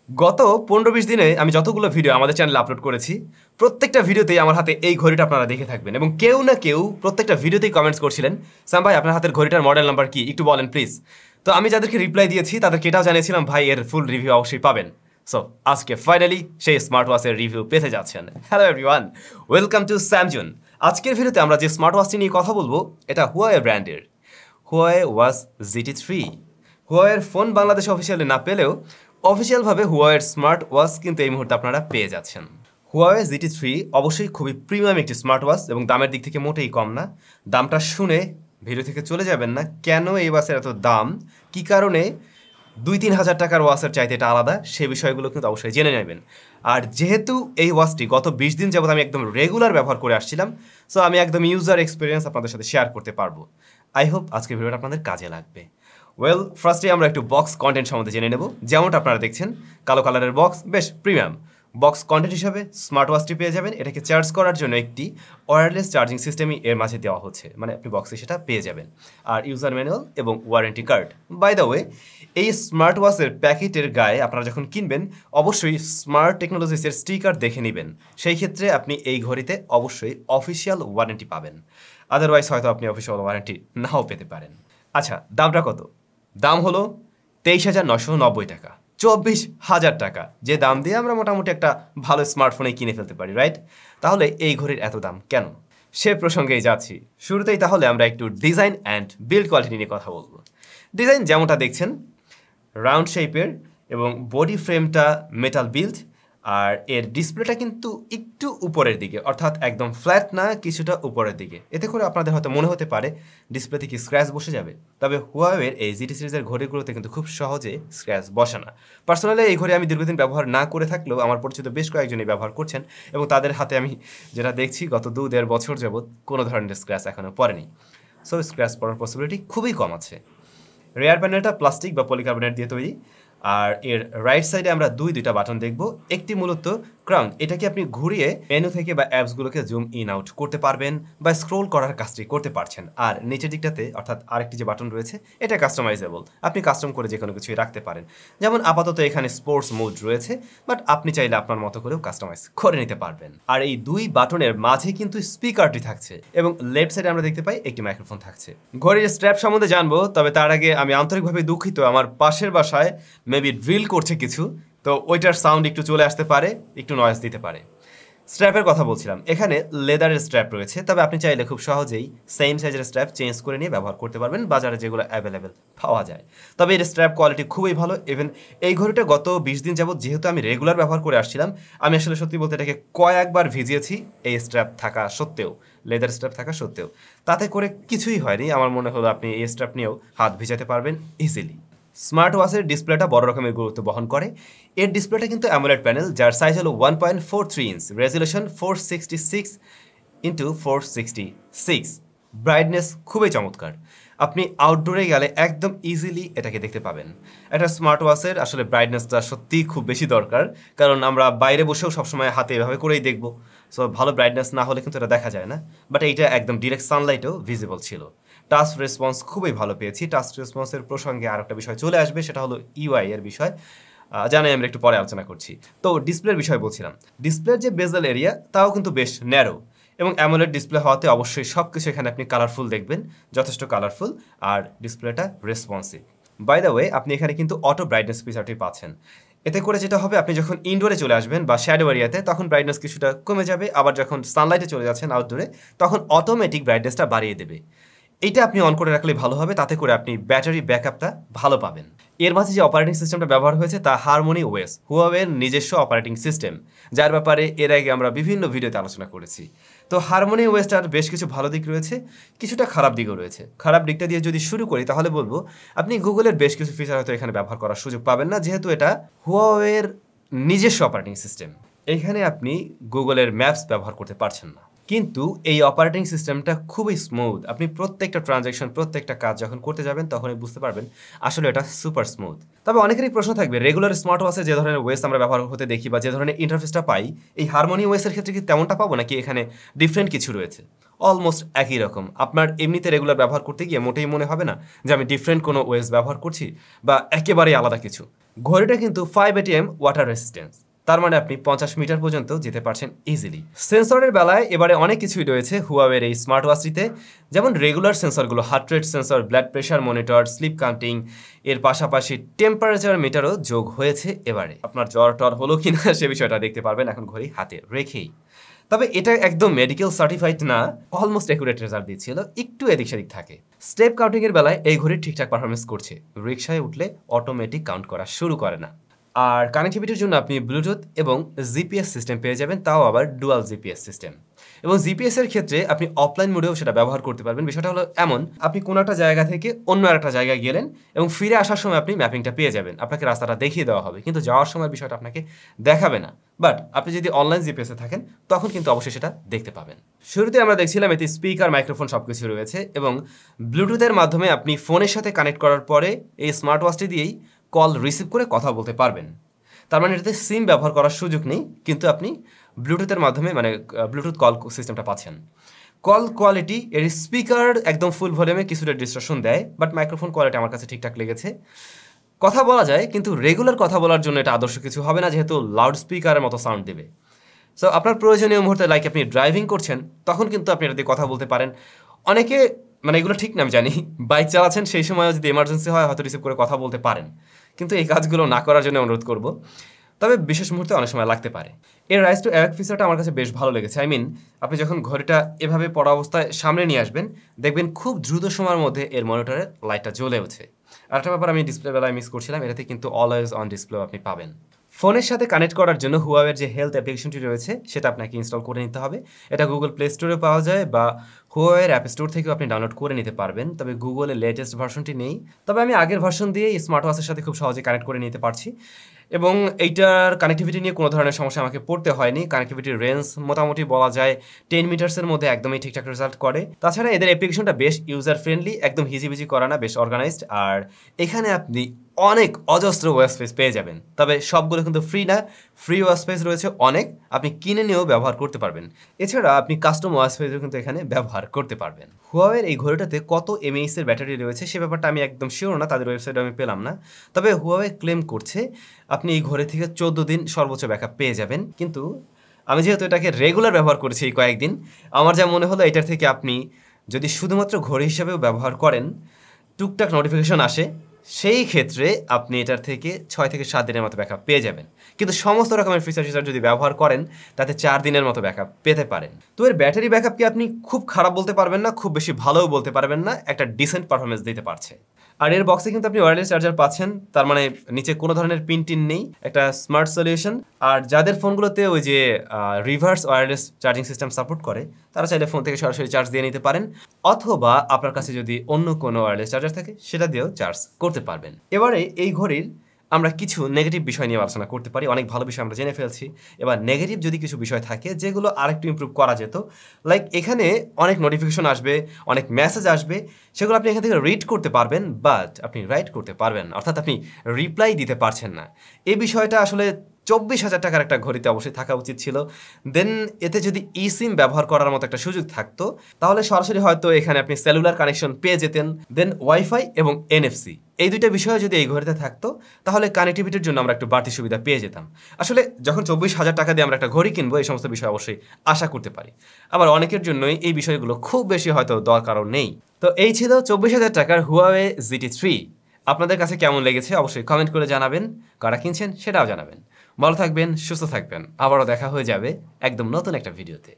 গত 15-20 দিনে আমি যতগুলো ভিডিও আমাদের চ্যানেলে আপলোড করেছি প্রত্যেকটা ভিডিওতেই আমার হাতে এই ঘড়িটা আপনারা দেখে থাকবেন এবং কেউ না কেউ প্রত্যেকটা ভিডিওতেই কমেন্টস করছিলেন সাম ভাই আপনার হাতের ঘড়িটার মডেল নাম্বার কি একটু বলেন প্লিজ। তো আমি যাদেরকে রিপ্লাই দিয়েছি তাদেরকে এটাও জানিয়েছিলাম ভাই এর ফুল রিভিউ অবশ্যই পাবেন। সো আজকে ফাইনালি সেই স্মার্ট ওয়াচের রিভিউ পেতে যাচ্ছেন। Hello everyone, welcome to SamZone। আজকের ভিডিওতে আমরা যে স্মার্ট ওয়াচটি নিয়ে কথা বলবো এটা হুয়াওয়ে ব্র্যান্ডের হুয়াওয়ে ওয়াচ GT3। হুয়াওয়ের ফোন বাংলাদেশে অফিসিয়ালি না পেলেও অফিসিয়ালভাবে হুয়াওয়ের স্মার্ট ওয়াচ কিন্তু এই মুহূর্তে আপনারা পেয়ে যাচ্ছেন। হুয়াওয়ে GT3 অবশ্যই খুবই প্রিমিয়াম একটি স্মার্ট ওয়াচ এবং দামের দিক থেকে মোটেই কম না। দামটা শুনে ভিডিও থেকে চলে যাবেন না, কেন এই ওয়াচের এত দাম, কী কারণে 2-3 হাজার টাকার ওয়াচের চাইতে এটা আলাদা, সে বিষয়গুলো কিন্তু অবশ্যই জেনে নেবেন। আর যেহেতু এই ওয়াচটি গত 20 দিন যাবত আমি একদম রেগুলার ব্যবহার করে আসছিলাম, সো আমি একদম ইউজার এক্সপিরিয়েন্স আপনাদের সাথে শেয়ার করতে পারবো। আই হোপ আজকের ভিডিওটা আপনাদের কাজে লাগবে। ওয়েল, ফার্স্টে আমরা একটু বক্স কন্টেন্ট সম্বন্ধে জেনে নেব। যেমনটা আপনারা দেখছেন কালো কালারের বক্স, বেশ প্রিমিয়াম বক্স কন্টেন্ট হিসাবে স্মার্ট ওয়াচটি পেয়ে যাবেন। এটাকে চার্জ করার জন্য একটি ওয়্যারলেস চার্জিং সিস্টেমই এর মাঝে দেওয়া হচ্ছে, মানে আপনি বক্সে সেটা পেয়ে যাবেন। আর ইউজার ম্যানুয়াল এবং warranty card. By the way, এই স্মার্ট ওয়াচের প্যাকেটের গায়ে আপনারা যখন কিনবেন অবশ্যই স্মার্ট টেকনোলজিসের স্টিকার দেখে নেবেন। সেই ক্ষেত্রে আপনি এই ঘড়িতে অবশ্যই অফিসিয়াল ওয়ারেন্টি পাবেন, আদারওয়াইজ হয়তো আপনি অফিসিয়াল ওয়ারেন্টি নাও পেতে পারেন। আচ্ছা, দামটা কত? দাম হলো 23,990 টাকা, 24,000 টাকা, যে দাম দিয়ে আমরা মোটামুটি একটা ভালো স্মার্টফোনে কিনে ফেলতে পারি, রাইট? তাহলে এই ঘড়ির এত দাম কেন, সে প্রসঙ্গেই যাচ্ছি। শুরুতেই তাহলে আমরা একটু ডিজাইন অ্যান্ড বিল্ড কোয়ালিটি নিয়ে কথা বলবো। ডিজাইন যেমনটা দেখছেন রাউন্ড শেপের এবং বডি ফ্রেমটা মেটাল বিল্ড, আর এর ডিসপ্লেটা কিন্তু একটু উপরের দিকে, অর্থাৎ একদম ফ্ল্যাট না, কিছুটা উপরের দিকে। এতে করে আপনাদের হয়তো মনে হতে পারে ডিসপ্লেতে কি স্ক্র্যাচ বসে যাবে, তবে হুয়াওয়ের এই GT সিরিজের ঘড়িগুলোতে কিন্তু খুব সহজে স্ক্র্যাচ বসে না। পার্সোনালি এই ঘড়ি আমি দীর্ঘদিন ব্যবহার না করে থাকলেও আমার পরিচিত বেশ কয়েকজনই ব্যবহার করছেন এবং তাদের হাতে আমি যেটা দেখছি গত 2-1.5 বছর যাবৎ কোনো ধরনের স্ক্র্যাচ এখনও পড়েনি। সো স্ক্র্যাচ পড়ার পসিবিলিটি খুবই কম আছে। রেয়ার প্যানেলটা প্লাস্টিক বা পলিকার্বনেট দিয়ে তৈরি। আর এর রাইট সাইডে আমরা দুইটা বাটন দেখব। একটি মূলত ক্রাউন, এটাকে আপনি ঘুরিয়ে মেনু থেকে বা অ্যাপসগুলোকে জুম ইন আউট করতে পারবেন বা স্ক্রোল করার কাজটি করতে পারছেন। আর নিচের দিকটাতে অর্থাৎ আরেকটি যে বাটন রয়েছে এটা কাস্টমাইজেবল, আপনি কাস্টম করে যে কোনো কিছুই রাখতে পারেন। যেমন আপাতত এখানে স্পোর্টস মোড রয়েছে, বাট আপনি চাইলে আপনার মতো করেও কাস্টমাইজ করে নিতে পারবেন। আর এই দুই বাটনের মাঝে কিন্তু স্পিকারটি থাকছে এবং লেফট সাইডে আমরা দেখতে পাই একটি মাইক্রোফোন থাকছে। ঘড়ির স্ট্র্যাপ সম্বন্ধে জানবো, তবে তার আগে আমি আন্তরিকভাবে দুঃখিত, আমার পাশের বাসায় মেবি ড্রিল করছে কিছু, তো ওইটার সাউন্ড একটু চলে আসতে পারে, একটু নয়েজ দিতে পারে। স্ট্র্যাপের কথা বলছিলাম, এখানে লেদারের স্ট্র্যাপ রয়েছে, তবে আপনি চাইলে খুব সহজেই সেম সাইজের স্ট্র্যাপ চেঞ্জ করে নিয়ে ব্যবহার করতে পারবেন, বাজারে যেগুলো অ্যাভেলেবেল পাওয়া যায়। তবে এর স্ট্র্যাপ কোয়ালিটি খুবই ভালো। ইভেন এই ঘড়িটা গত 20 দিন যাবত যেহেতু আমি রেগুলার ব্যবহার করে আসছিলাম, আমি আসলে সত্যি বলতে এটাকে কয়েকবার ভিজিয়েছি এই স্ট্র্যাপ থাকা সত্ত্বেও, লেদার স্ট্র্যাপ থাকা সত্ত্বেও। তাতে করে কিছুই হয়নি। আমার মনে হলো আপনি এই স্ট্র্যাপ নিয়েও হাত ভিজাতে পারবেন ইজিলি। স্মার্ট ওয়াচের ডিসপ্লেটা বড় রকমের গুরুত্ব বহন করে। এর ডিসপ্লেটা কিন্তু অ্যামোলেড প্যানেল, যার সাইজ হলো 1.43 ইঞ্চ, রেজুলেশন 466x466, ব্রাইটনেস খুবই চমৎকার। আপনি আউটডোরে গেলে একদম ইজিলি এটাকে দেখতে পাবেন। একটা স্মার্ট ওয়াচের আসলে ব্রাইটনেসটা সত্যিই খুব বেশি দরকার, কারণ আমরা বাইরে বসেও সবসময় হাতে এভাবে করেই দেখবো। সো ভালো ব্রাইটনেস না হলে কিন্তু এটা দেখা যায় না, বাট এইটা একদম ডিরেক্ট সানলাইটেও ভিজিবল ছিল। টাচ রেসপন্স খুবই ভালো পেয়েছি। টাচ রেসপন্সের প্রসঙ্গে আর একটা বিষয় চলে আসবে, সেটা হলো ইউআই এর বিষয়, জানাই আমরা একটু পরে আলোচনা করছি। তো ডিসপ্লের বিষয় বলছিলাম, ডিসপ্লের যে বেজেল এরিয়া তাও কিন্তু বেশ ন্যারো এবং অ্যামোলেড ডিসপ্লে হওয়াতে অবশ্যই সব কিছু এখানে আপনি কালারফুল দেখবেন, যথেষ্ট কালারফুল, আর ডিসপ্লেটা রেসপন্সিভ। বাই দ্য ওয়ে, আপনি এখানে কিন্তু অটো ব্রাইটনেস ফিচারটি পাচ্ছেন। এতে করে যেটা হবে, আপনি যখন ইনডোরে চলে আসবেন বা শ্যাডো এরিয়াতে তখন ব্রাইটনেস কিছুটা কমে যাবে, আবার যখন সানলাইটে চলে যাচ্ছেন আউটডোরে তখন অটোমেটিক ব্রাইটনেসটা বাড়িয়ে দেবে। এইটা আপনি অন করে রাখলে ভালো হবে, তাতে করে আপনি ব্যাটারি ব্যাকআপটা ভালো পাবেন। এর মাঝে যে অপারেটিং সিস্টেমটা ব্যবহার হয়েছে তা হারমোনি ওএস, হুয়াওয়ের নিজস্ব অপারেটিং সিস্টেম, যার ব্যাপারে এর আগে আমরা বিভিন্ন ভিডিওতে আলোচনা করেছি। তো হারমোনি ওএসটার বেশ কিছু ভালো দিক রয়েছে, কিছুটা খারাপ দিকও রয়েছে। খারাপ দিকটা দিয়ে যদি শুরু করি তাহলে বলবো আপনি গুগলের বেশ কিছু ফিচার হয়তো এখানে ব্যবহার করার সুযোগ পাবেন না, যেহেতু এটা হুয়াওয়ের নিজস্ব অপারেটিং সিস্টেম। এখানে আপনি গুগলের ম্যাপস ব্যবহার করতে পারছেন না, কিন্তু এই অপারেটিং সিস্টেমটা খুবই স্মুথ। আপনি প্রত্যেকটা ট্রানজ্যাকশন, প্রত্যেকটা কাজ যখন করতে যাবেন তখনই বুঝতে পারবেন আসলে এটা সুপার স্মুথ। তবে অনেকেরই প্রশ্ন থাকবে, রেগুলার স্মার্ট ওয়াচে যে ধরনের ওয়েস আমরা ব্যবহার হতে দেখি বা যে ধরনের ইন্টারফেসটা পাই, এই হারমোনি ওয়েসের ক্ষেত্রে কি তেমনটা পাবো নাকি এখানে ডিফারেন্ট কিছু রয়েছে? অলমোস্ট একই রকম। আপনার এমনিতে রেগুলার ব্যবহার করতে গিয়ে মোটেই মনে হবে না যে আমি ডিফারেন্ট কোনো ওয়েস ব্যবহার করছি বা একেবারেই আলাদা কিছু। ঘড়িটা কিন্তু 5 ATM ওয়াটার রেসিস্টেন্স, তার মানে আপনি 50 মিটার পর্যন্ত যেতে পারছেন ইজিলি। সেন্সরের বেলায় এবারে অনেক কিছুই রয়েছে হুয়াওয়ের এই স্মার্ট ওয়াচটিতে, যেমন রেগুলার সেন্সরগুলো, heart rate sensor, blood pressure monitor, sleep counting, এর পাশাপাশি টেম্পারেচার মিটারও যোগ হয়েছে এবারে। আপনার জ্বর টর হলো কিনা সে বিষয়টা দেখতে পারবেন এখন ঘড়ি হাতে রেখেই। তবে এটা একদম মেডিকেল সার্টিফাইড না, অলমোস্ট অ্যাকুরেট রেজাল্ট দিচ্ছিল, একটু এদিক সেদিক থাকে। স্টেপ কাউন্টিং এর বেলায় এই ঘড়ি ঠিকঠাক পারফরমেন্স করছে, রিক্সায় উঠলে অটোমেটিক কাউন্ট করা শুরু করে না। আর কানেক্টিভিটির জন্য আপনি ব্লুটুথ এবং জিপিএস সিস্টেম পেয়ে যাবেন, তাও আবার ডুয়াল জিপিএস সিস্টেম। এবং জিপিএস এর ক্ষেত্রে আপনি অফলাইন মোডেও সেটা ব্যবহার করতে পারবেন। বিষয়টা হলো এমন, আপনি কোনো একটা জায়গা থেকে অন্য একটা জায়গায় গেলেন এবং ফিরে আসার সময় আপনি ম্যাপিংটা পেয়ে যাবেন, আপনাকে রাস্তাটা দেখিয়ে দেওয়া হবে, কিন্তু যাওয়ার সময় বিষয়টা আপনাকে দেখাবে না। বাট আপনি যদি অনলাইন জিপিএসে থাকেন তখন কিন্তু অবশ্যই সেটা দেখতে পাবেন। শুরুতে আমরা দেখছিলাম এতে স্পিকার, মাইক্রোফোন সবকিছু রয়েছে এবং ব্লুটুথের মাধ্যমে আপনি ফোনের সাথে কানেক্ট করার পরে এই স্মার্ট ওয়াচটি দিয়েই কল রিসিভ করে কথা বলতে পারবেন। তার মানে এটাতে সিম ব্যবহার করার সুযোগ নেই, কিন্তু আপনি ব্লুটুথের মাধ্যমে মানে ব্লুটুথ কল সিস্টেমটা পাচ্ছেন। কল কোয়ালিটি, এর স্পিকার একদম ফুল ভলিউমে কিছুটা ডিস্টরশন দেয়, বাট মাইক্রোফোন কোয়ালিটি আমার কাছে ঠিকঠাক লেগেছে। কথা বলা যায়, কিন্তু রেগুলার কথা বলার জন্য এটা আদর্শ কিছু হবে না, যেহেতু লাউড স্পিকারের মতো সাউন্ড দেবে। সো আপনার প্রয়োজনীয় মুহূর্তে, লাইক আপনি ড্রাইভিং করছেন, তখন কিন্তু আপনি এটা দিয়ে কথা বলতে পারেন। অনেকে, মানে এগুলো ঠিক না আমি জানি, বাইক চালাচ্ছেন সেই সময়ও যদি এমার্জেন্সি হয় হয়তো রিসিভ করে কথা বলতে পারেন, কিন্তু এই কাজগুলো না করার জন্য অনুরোধ করব। তবে বিশেষ মুহূর্তে অনেক সময় লাগতে পারে। এর রাইজ টু অ্যাওয়াক ফিচারটা আমার কাছে বেশ ভালো লেগেছে। আই মিন, আপনি যখন ঘড়িটা এভাবে পড়া অবস্থায় সামনে নিয়ে আসবেন, দেখবেন খুব দ্রুত সময়ের মধ্যে এর মনিটরে লাইটটা জ্বলে ওঠে। আরেকটা ব্যাপার আমি ডিসপ্লে বেলায় মিস করছিলাম, এটাতে কিন্তু অলওয়েজ অন ডিসপ্লে আপনি পাবেন। ফোনের সাথে কানেক্ট করার জন্য হুয়াওয়ের যে হেলথ অ্যাপ্লিকেশনটি রয়েছে সেটা আপনাকে ইনস্টল করে নিতে হবে। এটা গুগল প্লে স্টোরে পাওয়া যায় বা হুয়াওয়ের অ্যাপ স্টোর থেকেও আপনি ডাউনলোড করে নিতে পারবেন। তবে গুগলের লেটেস্ট ভার্সনটি নেই, তবে আমি আগের ভার্সন দিয়ে স্মার্ট ওয়াচের সাথে খুব সহজে কানেক্ট করে নিতে পারছি এবং এইটার কানেক্টিভিটি নিয়ে কোনো ধরনের সমস্যা আমাকে পড়তে হয়নি। কানেক্টিভিটির রেঞ্জ মোটামুটি বলা যায় 10 মিটার্সের মধ্যে একদমই ঠিকঠাক রেজাল্ট করে। তাছাড়া এদের অ্যাপ্লিকেশনটা বেশ ইউজার ফ্রেন্ডলি, একদম হিজিবিজি করা না, বেশ অর্গানাইজড। আর এখানে আপনি অনেক অজস্র ওয়েব স্পেস পেয়ে যাবেন, তবে সবগুলো কিন্তু ফ্রি না, ফ্রি ওয়েব স্পেস রয়েছে অনেক, আপনি কিনে নিয়েও ব্যবহার করতে পারবেন। এছাড়া আপনি কাস্টম ওয়েব স্পেসও কিন্তু এখানে ব্যবহার করতে পারবেন। হুয়াওয়ের এই ঘড়িটাতে কত এমএএইচ এর ব্যাটারি রয়েছে সে ব্যাপারটা আমি একদম শিওর না, তাদের ওয়েবসাইটে আমি পেলাম না। তবে হুয়াওয়ে ক্লেম করছে আপনি এই ঘড়ি থেকে 14 দিন সর্বোচ্চ ব্যাকআপ পেয়ে যাবেন। কিন্তু আমি যেহেতু এটাকে রেগুলার ব্যবহার করেছি এই কয়েকদিন, আমার যা মনে হলো এটার থেকে আপনি যদি শুধুমাত্র ঘড়ি হিসাবেও ব্যবহার করেন, টুকটাক নোটিফিকেশন আসে, সেই ক্ষেত্রে আপনি এটার থেকে 6 থেকে 7 দিনের মতো ব্যাকআপ পেয়ে যাবেন। কিন্তু সমস্ত রকমের ফিচার যদি ব্যবহার করেন তাতে 4 দিনের মতো ব্যাকআপ পেতে পারেন। তো এর ব্যাটারি ব্যাকআপকে আপনি খুব খারাপ বলতে পারবেন না, খুব বেশি ভালোও বলতে পারবেন না, একটা ডিসেন্ট পারফরমেন্স দিতে পারছে। আর এর বক্সে কিন্তু আপনি ওয়্যারলেস চার্জার পাচ্ছেন, তার মানে নিচে কোনো ধরনের পিন টিন নেই, একটা স্মার্ট সলিউশন। আর যাদের ফোনগুলোতে ওই যে reverse wireless charging system support করে, তারা চাইলে ফোন থেকে সরাসরি চার্জ দিয়ে নিতে পারেন, অথবা আপনার কাছে যদি অন্য কোনো ওয়্যারলেস চার্জার থাকে সেটা দিয়েও চার্জ করতে পারবেন। এবারে এই ঘড়ির আমরা কিছু নেগেটিভ বিষয় নিয়ে আলোচনা করতে পারি। অনেক ভালো বিষয় আমরা জেনে ফেলছি, এবার নেগেটিভ যদি কিছু বিষয় থাকে যেগুলো আরেকটু ইমপ্রুভ করা যেত, লাইক এখানে অনেক নোটিফিকেশন আসবে, অনেক মেসেজ আসবে, সেগুলো আপনি এখান থেকে রিড করতে পারবেন, বাট আপনি রাইট করতে পারবেন না, অর্থাৎ আপনি রিপ্লাই দিতে পারছেন না। এই বিষয়টা আসলে 24,000 টাকার একটা ঘড়িতে অবশ্যই থাকা উচিত ছিল। দেন এতে যদি ই সিম ব্যবহার করার মতো একটা সুযোগ থাকতো, তাহলে সরাসরি হয়তো এখানে আপনি সেলুলার কানেকশন পেয়ে যেতেন। দেন ওয়াইফাই এবং এনএফসি, এই দুইটা বিষয় যদি এই ঘড়িতে থাকতো তাহলে কানেক্টিভিটির জন্য আমরা একটু বাড়তি সুবিধা পেয়ে যেতাম। আসলে যখন 24,000 টাকা দিয়ে আমরা একটা ঘড়ি কিনবো, এই সমস্ত বিষয় অবশ্যই আশা করতে পারি। আবার অনেকের জন্যই এই বিষয়গুলো খুব বেশি হয়তো দরকারও নেই। তো এই ছিল 24,000 টাকার হুয়াওয়ে GT3। আপনাদের কাছে কেমন লেগেছে অবশ্যই কমেন্ট করে জানাবেন, কারা কিনছেন সেটাও জানাবেন। ভালো থাকবেন, সুস্থ থাকবেন, আবারও দেখা হয়ে যাবে একদম নতুন একটা ভিডিওতে।